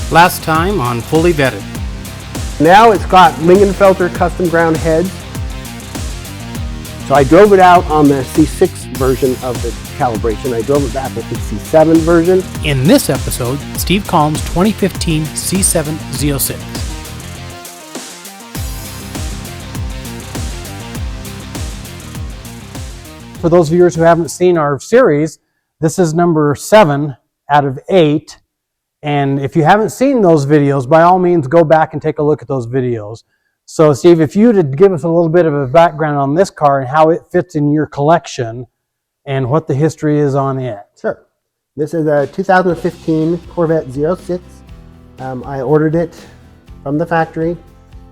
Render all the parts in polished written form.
Last time on Fully Vetted. Now it's got Lingenfelter custom ground heads. So I drove it out on the C6 version of the calibration. I drove it back with the C7 version. In this episode, Steve Collins' 2015 C7 ZO6. For those viewers who haven't seen our series, this is number 7 out of 8. And if you haven't seen those videos, by all means, go back and take a look at those videos. So Steve, if you would give us a little bit of a background on this car and how it fits in your collection and what the history is on it. Sure. This is a 2015 Corvette ZO6. I ordered it from the factory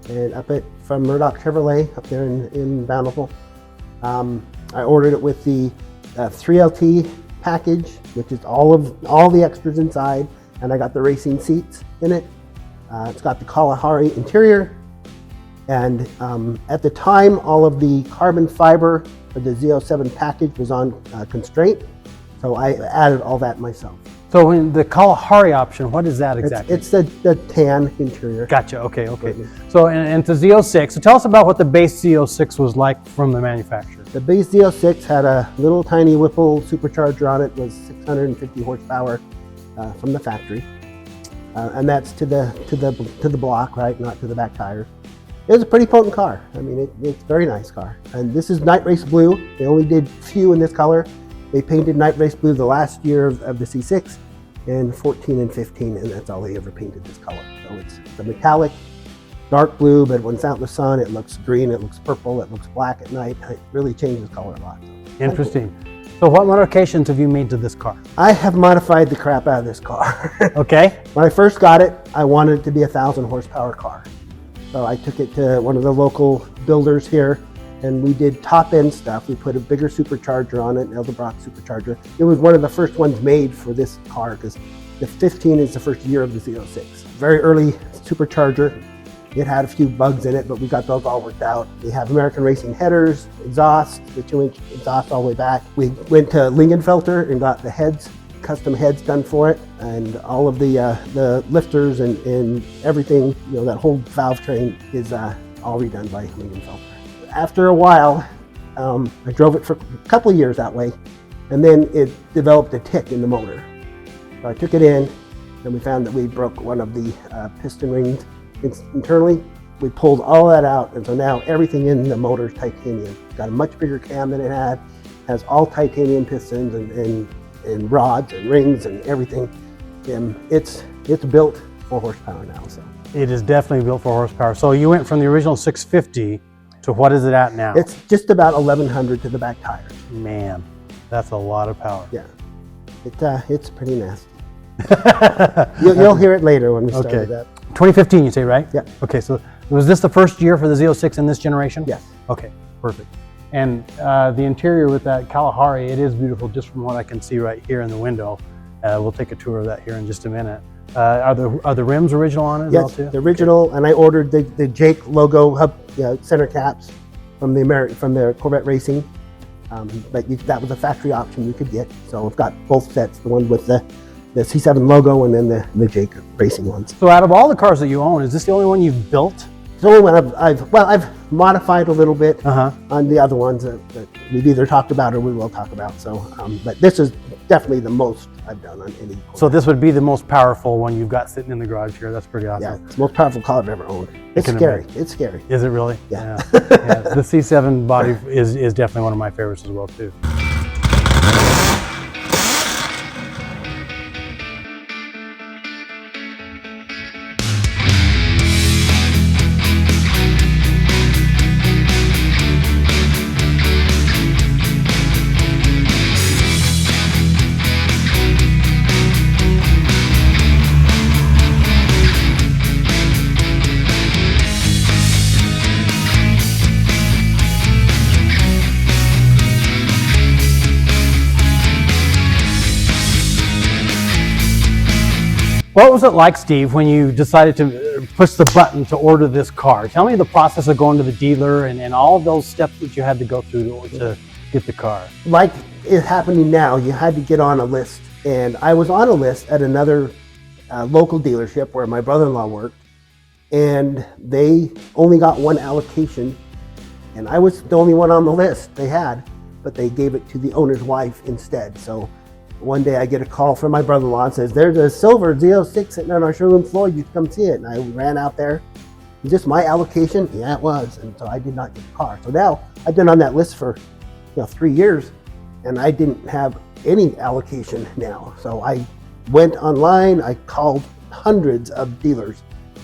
and from Murdoch Chevrolet up there in Bountiful. I ordered it with the 3LT package, which is all the extras inside, and I got the racing seats in it. It's got the Kalahari interior, and at the time, all of the carbon fiber for the ZO7 package was on constraint, so I added all that myself. So in the Kalahari option, what is that exactly? It's the tan interior. Gotcha, okay. So, and it's a ZO6. So tell us about what the base ZO6 was like from the manufacturer. The base ZO6 had a little tiny Whipple supercharger on it. It was 650 horsepower from the factory, and that's to the block, right? Not to the back tires. It was a pretty potent car. I mean, it's a very nice car. And this is Night Race Blue. They only did few in this color. They painted Night Race Blue the last year of the C6 in 14 and 15, and that's all they ever painted this color. So it's the metallic dark blue, but when it's out in the sun, it looks green, it looks purple, it looks black at night. It really changes color a lot. So interesting. So what modifications have you made to this car? I have modified the crap out of this car. Okay. When I first got it, I wanted it to be a 1,000 horsepower car. So I took it to one of the local builders here, and we did top end stuff. We put a bigger supercharger on it, an Edelbrock supercharger. It was one of the first ones made for this car because the 15 is the first year of the ZO6. Very early supercharger. It had a few bugs in it, but we got those all worked out. We have American Racing headers, exhaust, the 2-inch exhaust all the way back. We went to Lingenfelter and got the heads, custom heads done for it, and all of the lifters and everything, you know, that whole valve train is all redone by Lingenfelter. After a while, I drove it for a couple of years that way, and then it developed a tick in the motor. So I took it in, and we found that we broke one of the piston rings internally. We pulled all that out, and so now everything in the motor is titanium. It's got a much bigger cam than it had, has all titanium pistons and rods and rings and everything. And it's built for horsepower now. So it is definitely built for horsepower. So you went from the original 650 to what is it at now? It's just about 1,100 to the back tires. Man, that's a lot of power. Yeah, it's pretty nasty. You'll hear it later when we start with that. 2015, you say, right? Yeah. Okay, so was this the first year for the ZO6 in this generation? Yes. Okay, perfect. And the interior with that Kalahari, it is beautiful just from what I can see right here in the window. We'll take a tour of that here in just a minute. Are the rims original on it as well too? Yes, the original, and I ordered the Jake logo hub center caps from the Corvette Racing. But that was a factory option you could get. So I've got both sets, the one with the C7 logo and then the Jake Racing ones. So out of all the cars that you own, is this the only one you've built? It's the only one I've modified a little bit on the other ones that we've either talked about or we will talk about. So, but this is definitely the most I've done on any Corvette. So this would be the most powerful one you've got sitting in the garage here. That's pretty awesome. Yeah, it's the most powerful car I've ever owned. It's scary. Imagine. It's scary. Is it really? Yeah. Yeah. The C7 body is definitely one of my favorites as well too. What was it like, Steve, when you decided to push the button to order this car? Tell me the process of going to the dealer and all of those steps that you had to go through to get the car. Like it's happening now, you had to get on a list. And I was on a list at another a local dealership where my brother-in-law worked, and they only got one allocation, and I was the only one on the list they had, but they gave it to the owner's wife instead. So one day I get a call from my brother-in-law and says, there's a silver Z06 sitting on our showroom floor, you come see it. And I ran out there. Is this my allocation? Yeah, it was. And so I did not get the car. So now I've been on that list for 3 years, and I didn't have any allocation now. So I went online, I called hundreds of dealers.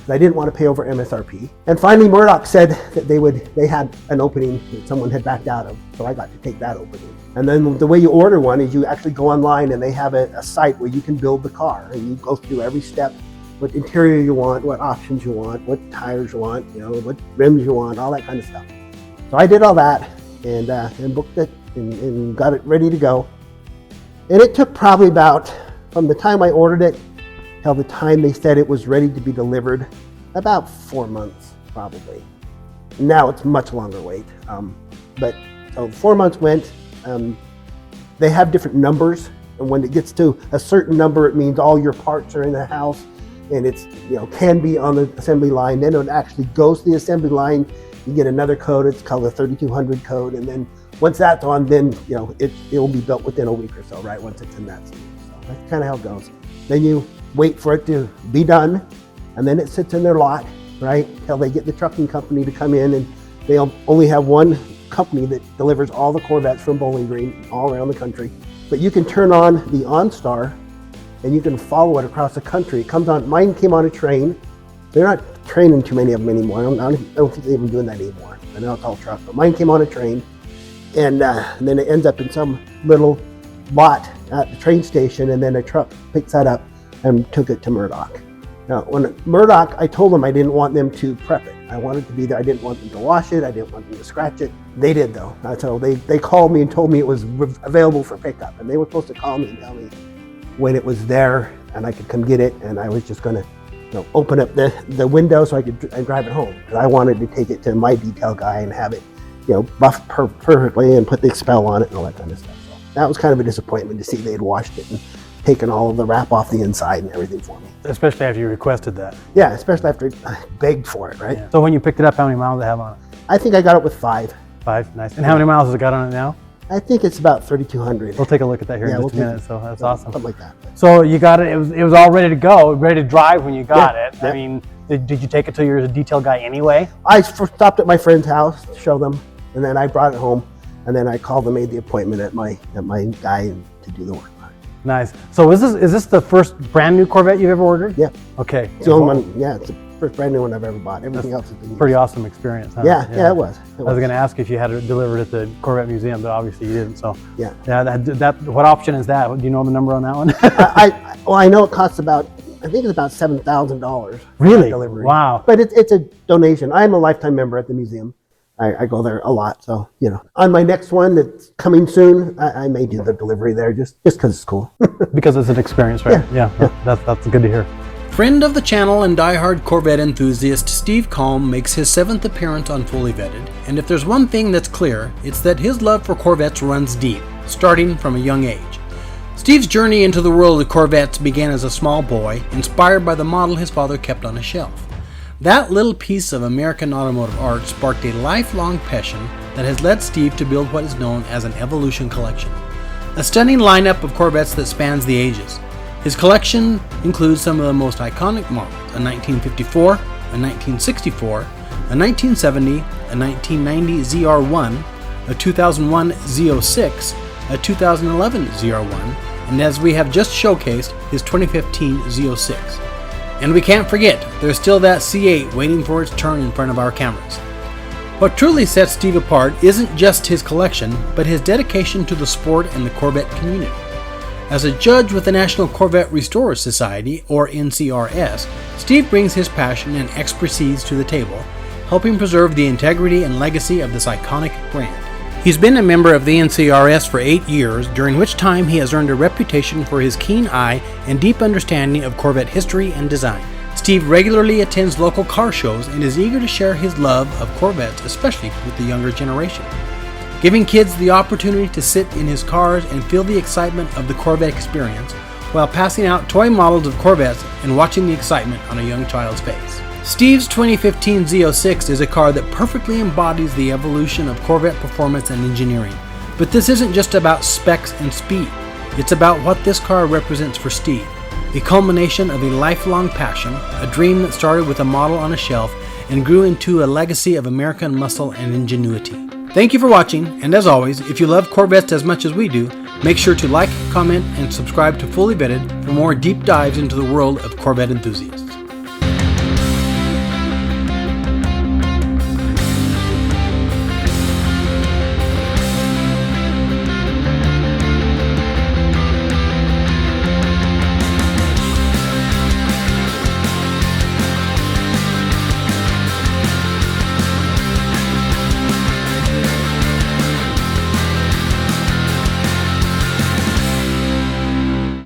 I didn't want to pay over MSRP. And finally Murdoch said that they had an opening that someone had backed out of. So I got to take that opening. And then the way you order one is you actually go online, and they have a site where you can build the car, and you go through every step, what interior you want, what options you want, what tires you want, what rims you want, all that kind of stuff. So I did all that and booked it and got it ready to go. And it took probably about, from the time I ordered it till the time they said it was ready to be delivered, about 4 months probably. Now it's much longer wait. But so 4 months went. They have different numbers, and when it gets to a certain number, it means all your parts are in the house, and it's can be on the assembly line. Then it actually goes to the assembly line. You get another code. It's called the 3200 code, and then once that's on, then it will be built within a week or so, right? Once it's in that stage. So that's kind of how it goes. Then you wait for it to be done, and then it sits in their lot, right, till they get the trucking company to come in, and they only have one company that delivers all the Corvettes from Bowling Green all around the country. But you can turn on the OnStar, and you can follow it across the country. It comes on. Mine came on a train. They're not training too many of them anymore. I don't think they're even doing that anymore. I know it's all truck, but mine came on a train, and then it ends up in some little lot at the train station, and then a truck picks that up and took it to Murdoch. Now, when Murdoch, I told them I didn't want them to prep it. I wanted to be there. I didn't want them to wash it. I didn't want them to scratch it. They did, though. So they called me and told me it was available for pickup, and they were supposed to call me and tell me when it was there and I could come get it, and I was just going to open up the window so I could drive it home. Because I wanted to take it to my detail guy and have it buffed perfectly and put the expel on it and all that kind of stuff. So that was kind of a disappointment to see they had washed it and taken all of the wrap off the inside and everything for me. Especially after you requested that. Yeah, especially after I begged for it, right? Yeah. So when you picked it up, how many miles did it have on it? I think I got it with 5. 5, nice. And how many miles has it got on it now? I think it's about 3,200. We'll take a look at that here in just a minute. So that's awesome. Something like that. So you got it. It was all ready to go, ready to drive when you got it. Yeah. I mean, did you take it to your detail guy anyway? I first stopped at my friend's house to show them, and then I brought it home, and then I called and made the appointment at my guy to do the work. Nice. So is this the first brand new Corvette you've ever ordered? Yeah. Okay. It's the only one. Yeah, it's the first brand new one I've ever bought. Everything else has been used. Pretty awesome experience, huh? Yeah, it was. I was going to ask if you had it delivered at the Corvette Museum, but obviously you didn't. So yeah. That what option is that? Do you know the number on that one? I know it costs about, I think it's about $7,000. Really? Delivery. Wow. But it's a donation. I'm a lifetime member at the museum. I go there a lot, so on my next one that's coming soon, I may do the delivery there just because it's cool. Because it's an experience, right? Yeah. That's good to hear. Friend of the channel and diehard Corvette enthusiast Steve Kalm makes his 7th appearance on Fully Vetted, and if there's one thing that's clear, it's that his love for Corvettes runs deep, starting from a young age. Steve's journey into the world of Corvettes began as a small boy, inspired by the model his father kept on a shelf. That little piece of American automotive art sparked a lifelong passion that has led Steve to build what is known as an Evolution collection, a stunning lineup of Corvettes that spans the ages. His collection includes some of the most iconic models, a 1954, a 1964, a 1970, a 1990 ZR1, a 2001 ZO6, a 2011 ZR1, and as we have just showcased, his 2015 ZO6. And we can't forget, there's still that C8 waiting for its turn in front of our cameras. What truly sets Steve apart isn't just his collection, but his dedication to the sport and the Corvette community. As a judge with the National Corvette Restorers Society, or NCRS, Steve brings his passion and expertise to the table, helping preserve the integrity and legacy of this iconic brand. He's been a member of the NCRS for 8 years, during which time he has earned a reputation for his keen eye and deep understanding of Corvette history and design. Steve regularly attends local car shows and is eager to share his love of Corvettes, especially with the younger generation. Giving kids the opportunity to sit in his cars and feel the excitement of the Corvette experience, while passing out toy models of Corvettes and watching the excitement on a young child's face. Steve's 2015 ZO6 is a car that perfectly embodies the evolution of Corvette performance and engineering. But this isn't just about specs and speed. It's about what this car represents for Steve. A culmination of a lifelong passion, a dream that started with a model on a shelf and grew into a legacy of American muscle and ingenuity. Thank you for watching, and as always, if you love Corvettes as much as we do, make sure to like, comment, and subscribe to Fully Vetted for more deep dives into the world of Corvette enthusiasts.